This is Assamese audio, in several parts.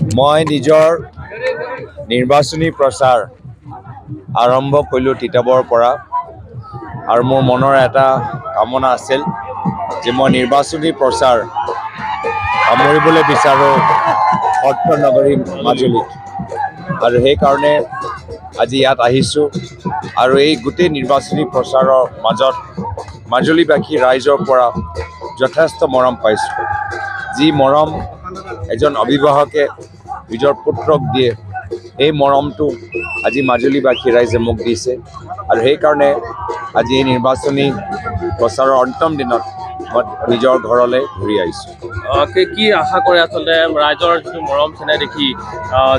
মই নিজৰ নিৰ্বাচনী প্ৰচাৰ আৰম্ভ কৰিলোঁ তিতাবৰ পৰা আৰু মোৰ মনৰ এটা কামনা আছিল যে মই নিৰ্বাচনী প্ৰচাৰ সামৰিবলৈ বিচাৰোঁ সত্ৰ নগৰী মাজুলীত আৰু সেইকাৰণে আজি ইয়াত আহিছোঁ আৰু এই গোটেই নিৰ্বাচনী প্ৰচাৰৰ মাজত মাজুলীবাসী ৰাইজৰ পৰা যথেষ্ট মৰম পাইছোঁ। যি মৰম এজন অভিভাৱকে নিজৰ পুত্ৰক দিয়ে এই মৰমটো আজি মাজুলীবাসী ৰাইজে মোক দিছে আৰু সেইকাৰণে আজি এই নিৰ্বাচনী প্ৰচাৰৰ অন্তিম দিনত মই নিজৰ ঘৰলৈ ঘূৰি আহিছোঁ। কি আশা কৰে আচলতে ৰাইজৰ যিটো মৰম চেনেহ দেখি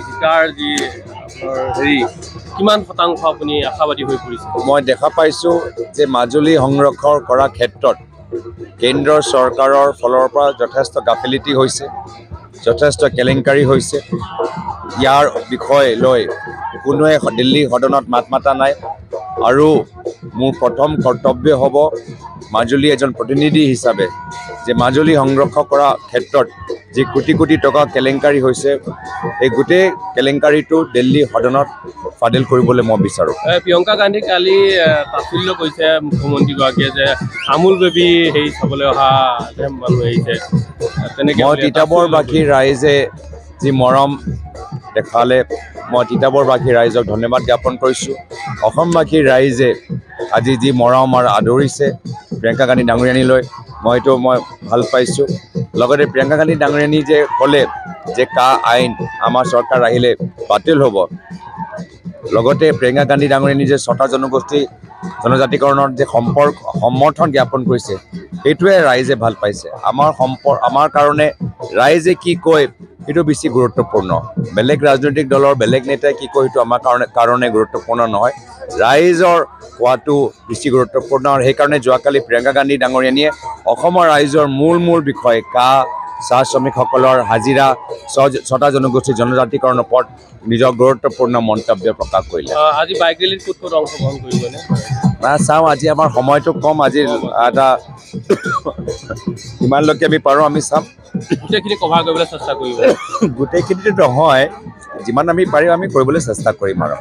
জিকাৰ যি হেৰি কিমান শতাংশ আপুনি আশাবাদী হৈ পৰিছে? মই দেখা পাইছোঁ যে মাজুলী সংৰক্ষণ কৰাৰ ক্ষেত্ৰত কেন্দ্ৰ চৰকাৰৰ ফালৰ পৰা যথেষ্ট গাফিলতি হৈছে, যথেষ্ট কেলেংকাৰী হৈছে। ইয়াৰ বিষয় লৈ কোনোৱে দিল্লী সদনত মাত মাতা নাই আৰু মোৰ প্ৰথম কৰ্তব্য হ'ব মাজুলী এজন প্ৰতিনিধি হিচাপে যে মাজুলী সংৰক্ষণ কৰাৰ ক্ষেত্ৰত যি কোটি কোটি টকা কেলেংকাৰী হৈছে এই গোটেই কেলেংকাৰীটো দিল্লী সদনত ফাদিল কৰিবলৈ মই বিচাৰোঁ। প্ৰিয়ংকা গান্ধী কালি তাৎসল্য কৰিছে মুখ্যমন্ত্ৰীগৰাকীয়ে যে আমুল বেবী হেৰি চাবলৈ অহা মানুহ আহিছে। তেনেকৈ মই তিতাবৰবাসীৰ ৰাইজে যি মৰম দেখালে মই তিতাবৰবাসীৰ ৰাইজক ধন্যবাদ জ্ঞাপন কৰিছোঁ। অসমবাসীৰ ৰাইজে আজি যি মৰম আৰু আদৰিছে প্ৰিয়ংকা গান্ধী ডাঙৰীয়ানীলৈ মই ভাল পাইছোঁ। লগতে প্ৰিয়ংকা গান্ধী ডাঙৰীয়ানী যে ক'লে যে কা আইন আমাৰ চৰকাৰ আহিলে বাতিল হ'ব, লগতে প্ৰিয়ংকা গান্ধী ডাঙৰীয়ানী যে 6টা জনজাতিকৰণৰ যে সমৰ্থন জ্ঞাপন কৰিছে সেইটোৱে ৰাইজে ভাল পাইছে। আমাৰ কাৰণে ৰাইজে কি কয় সেইটো বেছি গুৰুত্বপূৰ্ণ। বেলেগ ৰাজনৈতিক দলৰ বেলেগ নেতাই কি কয় সেইটো আমাৰ কাৰণে গুৰুত্বপূৰ্ণ নহয়, ৰাইজৰ কোৱাটো বেছি গুৰুত্বপূৰ্ণ। আৰু সেইকাৰণে যোৱাকালি প্ৰিয়ংকা গান্ধী ডাঙৰীয়ানীয়ে অসমৰ ৰাইজৰ মূল বিষয় চাহ শ্ৰমিকসকলৰ হাজিৰা 6টা জনজাতিকৰণৰ ওপৰত নিজৰ গুৰুত্বপূৰ্ণ মন্তব্য প্ৰকাশ কৰিলে। আজি বাইক ৰেলীত ক'ত অংশগ্ৰহণ কৰিবনে? চাওঁ, আজি আমাৰ সময়টো কম, আজি এটা কিমানলৈকে আমি পাৰোঁ আমি চাম। গোটেইখিনি কভাৰ কৰিবলৈ চেষ্টা কৰিব? গোটেইখিনিতো নহয়, যিমান আমি পাৰিম আমি কৰিবলৈ চেষ্টা কৰিম আৰু।